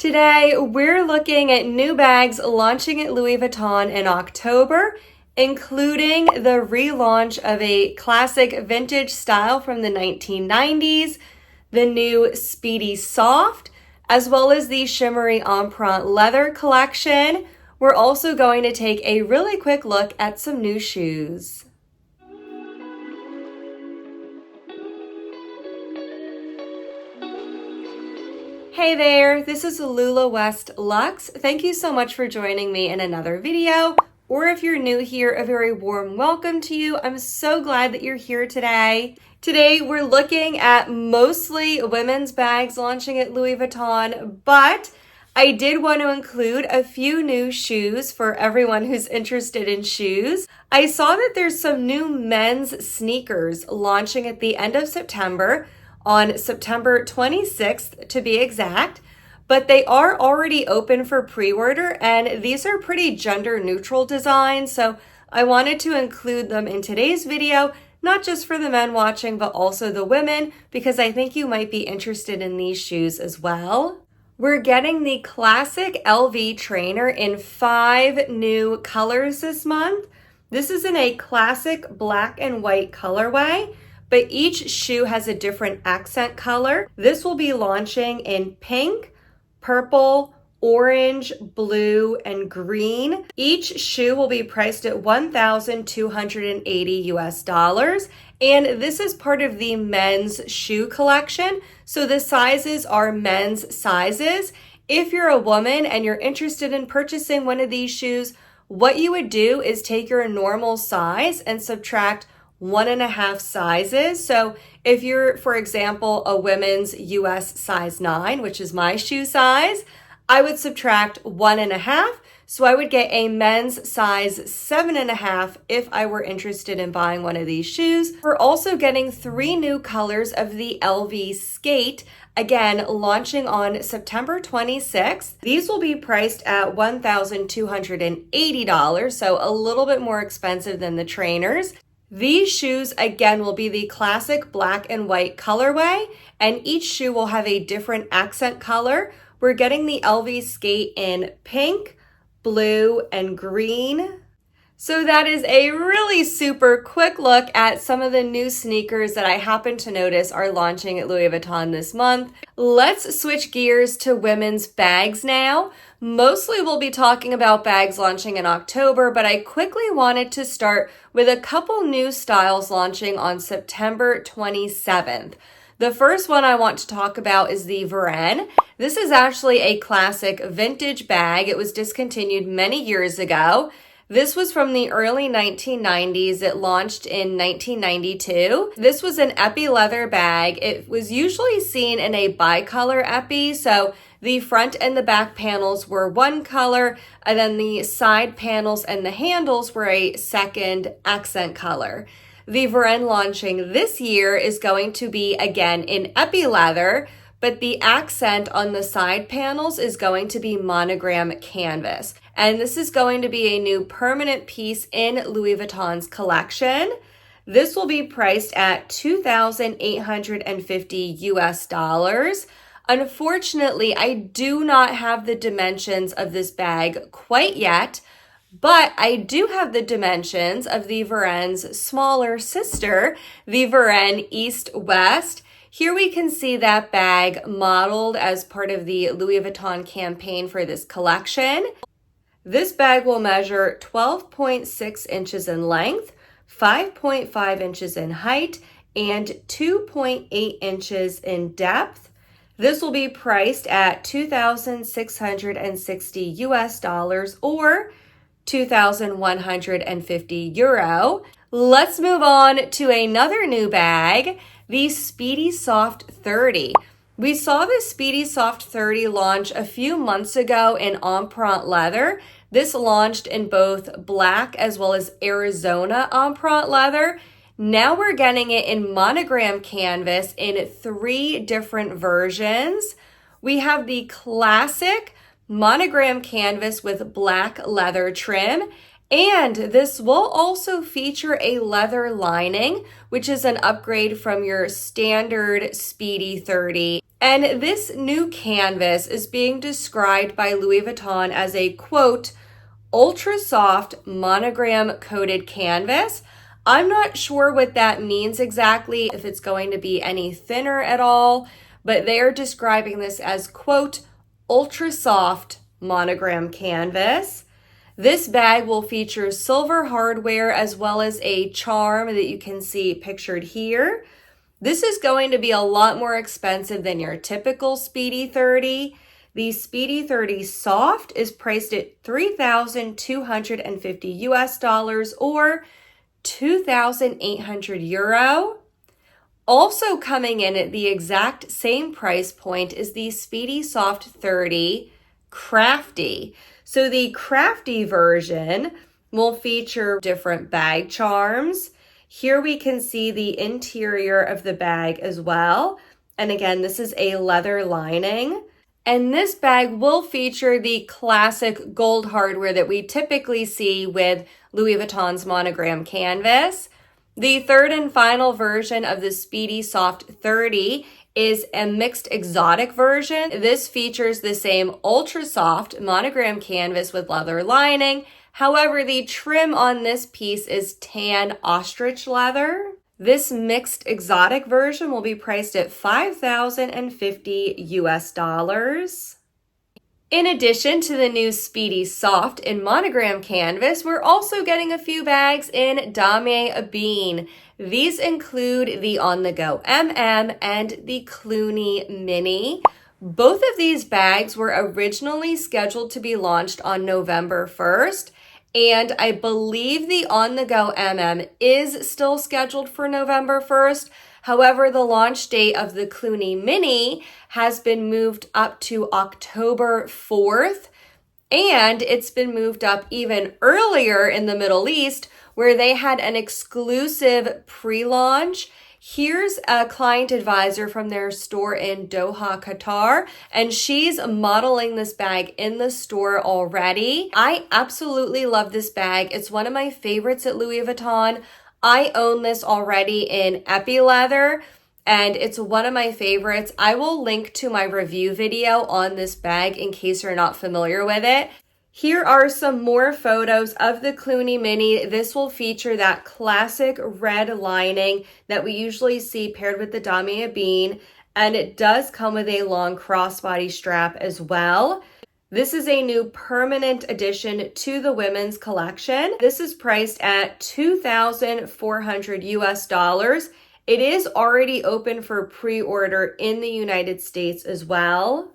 Today, we're looking at new bags launching at Louis Vuitton in October, including the relaunch of a classic vintage style from the 1990s, the new Speedy Soft, as well as the Shimmery Empreinte leather collection. We're also going to take a really quick look at some new shoes. Hey there, this is Lula West Luxe. Thank you so much for joining me in another video. Or if you're new here, a very warm welcome to you. I'm so glad that you're here today. Today, we're looking at mostly women's bags launching at Louis Vuitton, but I did want to include a few new shoes for everyone who's interested in shoes. I saw that there's some new men's sneakers launching at the end of September, on September 26th to be exact, but they are already open for pre-order, and these are pretty gender neutral designs, so I wanted to include them in today's video, not just for the men watching, but also the women, because I think you might be interested in these shoes as well. We're getting the classic LV trainer in 5 new colors this month. This is in a classic black and white colorway, but each shoe has a different accent color. This will be launching in pink, purple, orange, blue, and green. Each shoe will be priced at $1,280 US. And this is part of the men's shoe collection. So the sizes are men's sizes. If you're a woman and you're interested in purchasing one of these shoes, what you would do is take your normal size and subtract 1.5 sizes. So if you're, for example, a women's US size 9, which is my shoe size, I would subtract 1.5. So I would get a men's size 7.5 if I were interested in buying one of these shoes. We're also getting 3 new colors of the LV Skate, again, launching on September 26th. These will be priced at $1,280, so a little bit more expensive than the trainers. These shoes, again, will be the classic black and white colorway, and each shoe will have a different accent color. We're getting the LV Skate in pink, blue, and green. So that is a really super quick look at some of the new sneakers that I happen to notice are launching at Louis Vuitton this month. Let's switch gears to women's bags now. Mostly we'll be talking about bags launching in October, but I quickly wanted to start with a couple new styles launching on September 27th. The first one I want to talk about is the Varenne. This is actually a classic vintage bag. It was discontinued many years ago. This was from the early 1990s. It launched in 1992. This was an epi leather bag. It was usually seen in a bicolor epi, so the front and the back panels were one color, and then the side panels and the handles were a second accent color. The Varenne launching this year is going to be, again, in epi leather, but the accent on the side panels is going to be monogram canvas. And this is going to be a new permanent piece in Louis Vuitton's collection. This will be priced at $2,850 US. Unfortunately, I do not have the dimensions of this bag quite yet, but I do have the dimensions of the Varenne's smaller sister, the Varenne East West. Here we can see that bag modeled as part of the Louis Vuitton campaign for this collection. This bag will measure 12.6 inches in length, 5.5 inches in height, and 2.8 inches in depth. This will be priced at $2,660 US or 2,150 euro. Let's move on to another new bag, the Speedy Soft 30. We saw the Speedy Soft 30 launch a few months ago in Empreinte leather. This launched in both black as well as Arizona Empreinte leather. Now we're getting it in monogram canvas in 3 different versions. We have the classic monogram canvas with black leather trim, And this will also feature a leather lining, which is an upgrade from your standard Speedy 30. And this new canvas is being described by Louis Vuitton as a, quote, ultra soft monogram coated canvas. I'm not sure what that means exactly, if it's going to be any thinner at all, but they are describing this as, quote, ultra soft monogram canvas. This bag will feature silver hardware as well as a charm that you can see pictured here. This is going to be a lot more expensive than your typical Speedy 30. The Speedy 30 Soft is priced at $3,250 US or 2,800 euro. Also coming in at the exact same price point is the Speedy Soft 30 Crafty. So the Crafty version will feature different bag charms. Here we can see the interior of the bag as well. And again, this is a leather lining. And this bag will feature the classic gold hardware that we typically see with Louis Vuitton's monogram canvas. The third and final version of the Speedy Soft 30 is a mixed exotic version. This features the same ultra soft monogram canvas with leather lining. However, the trim on this piece is tan ostrich leather. This mixed exotic version will be priced at $5,050 US. In addition to the new Speedy Soft in monogram canvas, we're also getting a few bags in Damier Ebene. These include the On The Go MM and the Clooney Mini. Both of these bags were originally scheduled to be launched on November 1st, and I believe the On The Go MM is still scheduled for November 1st. However, the launch date of the Clooney Mini has been moved up to October 4th, and it's been moved up even earlier in the Middle East, where they had an exclusive pre-launch. Here's a client advisor from their store in Doha, Qatar, and she's modeling this bag in the store already. I absolutely love this bag. It's one of my favorites at Louis Vuitton. I own this already in Epi Leather, and it's one of my favorites. I will link to my review video on this bag in case you're not familiar with it. Here are some more photos of the Clooney Mini. This will feature that classic red lining that we usually see paired with the Damier Ebene, and it does come with a long crossbody strap as well. This is a new permanent addition to the women's collection. This is priced at $2,400 US. It is already open for pre-order in the United States as well.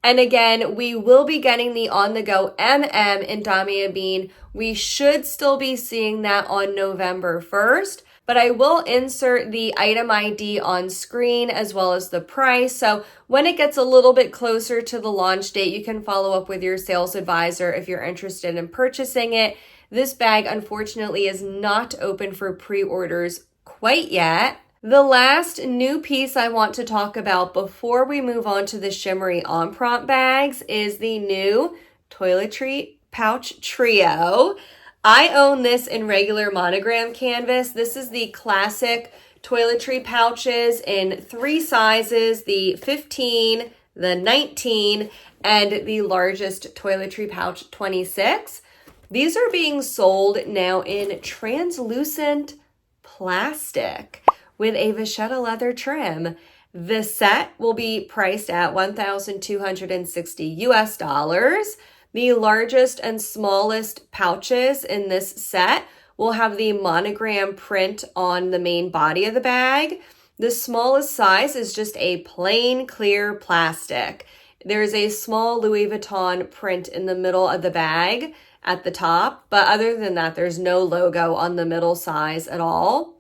And again, we will be getting the On The Go MM in Damier Ebene. We should still be seeing that on November 1st, but I will insert the item ID on screen as well as the price. So when it gets a little bit closer to the launch date, you can follow up with your sales advisor if you're interested in purchasing it. This bag, unfortunately, is not open for pre-orders quite yet. The last new piece I want to talk about before we move on to the Shimmery Empreinte bags is the new Toiletry Pouch Trio. I own this in regular monogram canvas. This is the classic toiletry pouches in 3 sizes, the 15, the 19, and the largest toiletry pouch, 26. These are being sold now in translucent plastic with a vachetta leather trim. The set will be priced at $1,260 US. The largest and smallest pouches in this set will have the monogram print on the main body of the bag. The smallest size is just a plain clear plastic. There's a small Louis Vuitton print in the middle of the bag at the top, but other than that, there's no logo on the middle size at all.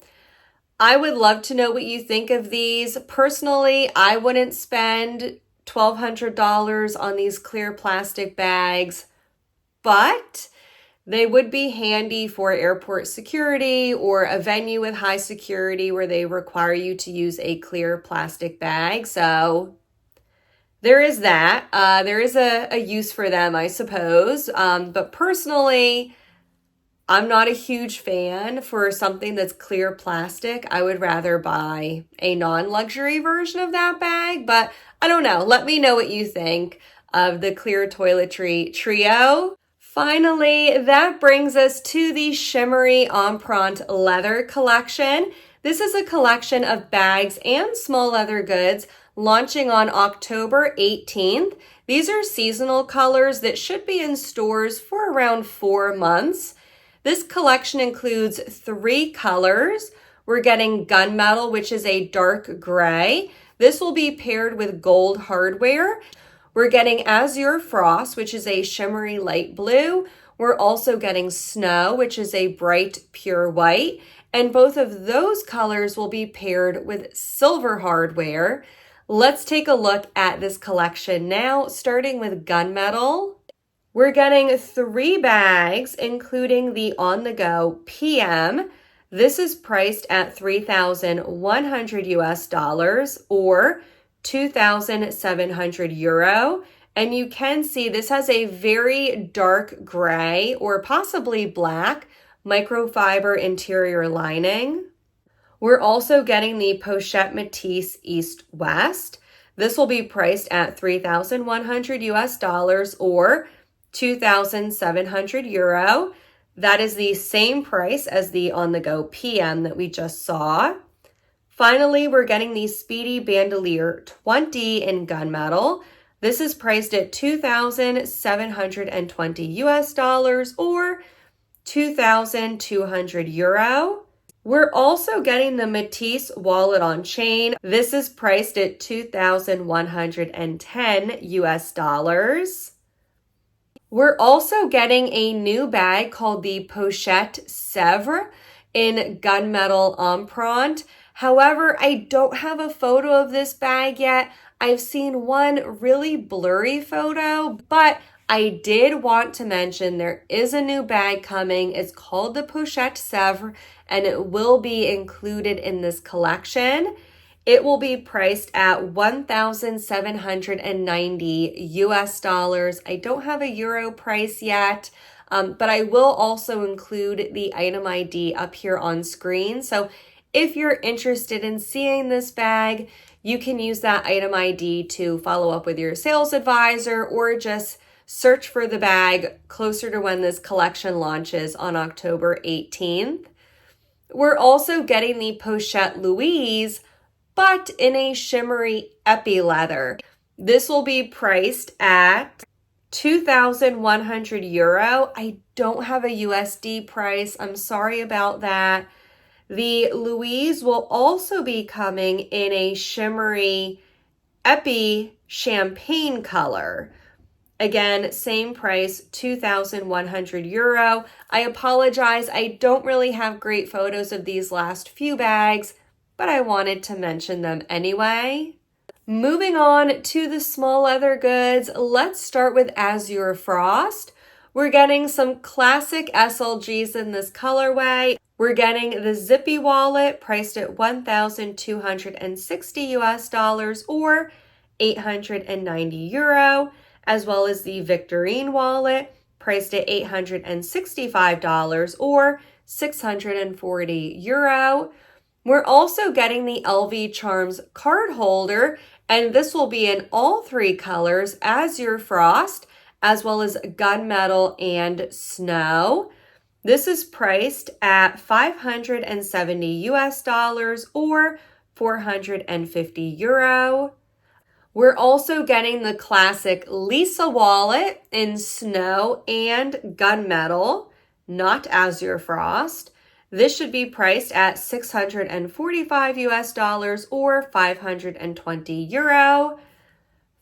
I would love to know what you think of these. Personally, I wouldn't spend $1,200 on these clear plastic bags, but they would be handy for airport security or a venue with high security where they require you to use a clear plastic bag. So there is that. There is a use for them, I suppose. But personally, I'm not a huge fan for something that's clear plastic. I would rather buy a non-luxury version of that bag, but I don't know. Let me know what you think of the clear toiletry trio. Finally, that brings us to the Shimmery Empreinte leather collection. This is a collection of bags and small leather goods launching on October 18th. These are seasonal colors that should be in stores for around 4 months. This collection includes 3 colors. We're getting gunmetal, which is a dark gray. This will be paired with gold hardware. We're getting azure frost, which is a shimmery light blue. We're also getting snow, which is a bright pure white. And both of those colors will be paired with silver hardware. Let's take a look at this collection now, starting with gunmetal. We're getting 3 bags, including the on-the-go PM. This is priced at $3,100 US or 2,700 euro. And you can see this has a very dark gray or possibly black microfiber interior lining. We're also getting the Pochette Matisse East West. This will be priced at $3,100 US or 2,700 euro. That is the same price as the on-the-go PM that we just saw. Finally, we're getting the Speedy Bandolier 20 in gunmetal. This is priced at 2,720 US or 2,200 euro. We're also getting the Matisse wallet on chain. This is priced at 2,110 US. We're also getting a new bag called the Pochette Sèvres in gunmetal empreinte. However, I don't have a photo of this bag yet. I've seen one really blurry photo, but I did want to mention there is a new bag coming. It's called the Pochette Sèvres, and it will be included in this collection. It will be priced at 1,790 US. I don't have a euro price yet, but I will also include the item ID up here on screen. So if you're interested in seeing this bag, you can use that item ID to follow up with your sales advisor or just search for the bag closer to when this collection launches on October 18th. We're also getting the Pochette Louise, but in a shimmery epi leather. This will be priced at 2,100 euro. I don't have a USD price. I'm sorry about that. The Louise will also be coming in a shimmery epi champagne color. Again, same price, 2,100 euro. I apologize, I don't really have great photos of these last few bags, but I wanted to mention them anyway. Moving on to the small leather goods, let's start with Azure Frost. We're getting some classic SLGs in this colorway. We're getting the Zippy wallet priced at 1,260 US or 890 euro, as well as the Victorine wallet priced at $865 or 640 euro. We're also getting the LV Charms card holder, and this will be in all 3 colors, Azure Frost, as well as gunmetal and snow. This is priced at $570 US or 450 euro. We're also getting the classic Lisa wallet in snow and gunmetal, not Azure Frost. This should be priced at $645 US or 520 euro.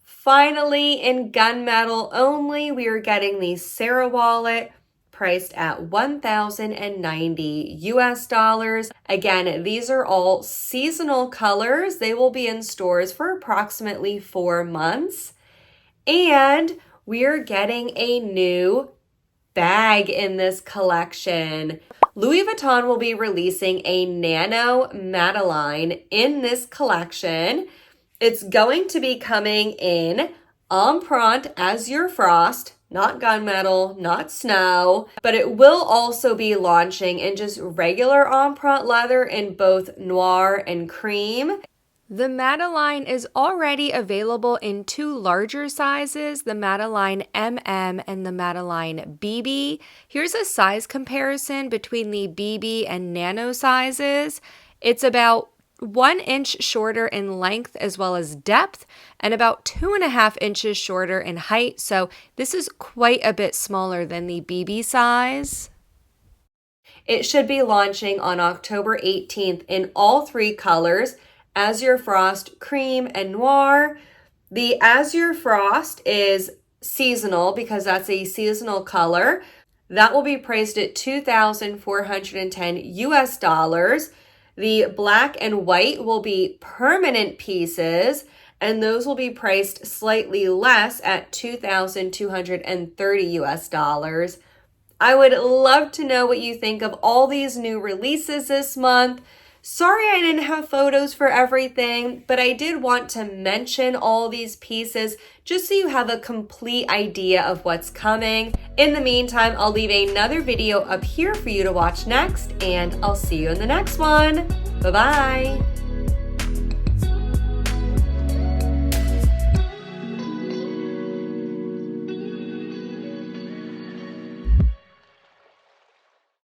Finally, in gunmetal only, we are getting the Sarah wallet priced at 1,090 US. Again, these are all seasonal colors. They will be in stores for approximately 4 months. And we are getting a new bag in this collection. Louis Vuitton will be releasing a Nano Madeleine in this collection. It's going to be coming in Empreinte Azure Frost, not gunmetal, not snow, but it will also be launching in just regular empreinte leather in both noir and cream. The Madeleine is already available in 2 larger sizes, the Madeleine MM and the Madeleine BB. Here's a size comparison between the BB and Nano sizes. It's about 1 inch shorter in length as well as depth, and about 2.5 inches shorter in height, so this is quite a bit smaller than the BB size. It should be launching on October 18th in all 3 colors, Azure Frost, Cream, and Noir. The Azure Frost is seasonal because that's a seasonal color. That will be priced at $2,410 US. The black and white will be permanent pieces, and those will be priced slightly less at $2,230 US. I would love to know what you think of all these new releases this month. Sorry I didn't have photos for everything, but I did want to mention all these pieces just so you have a complete idea of what's coming. In the meantime, I'll leave another video up here for you to watch next, and I'll see you in the next one. Bye-bye.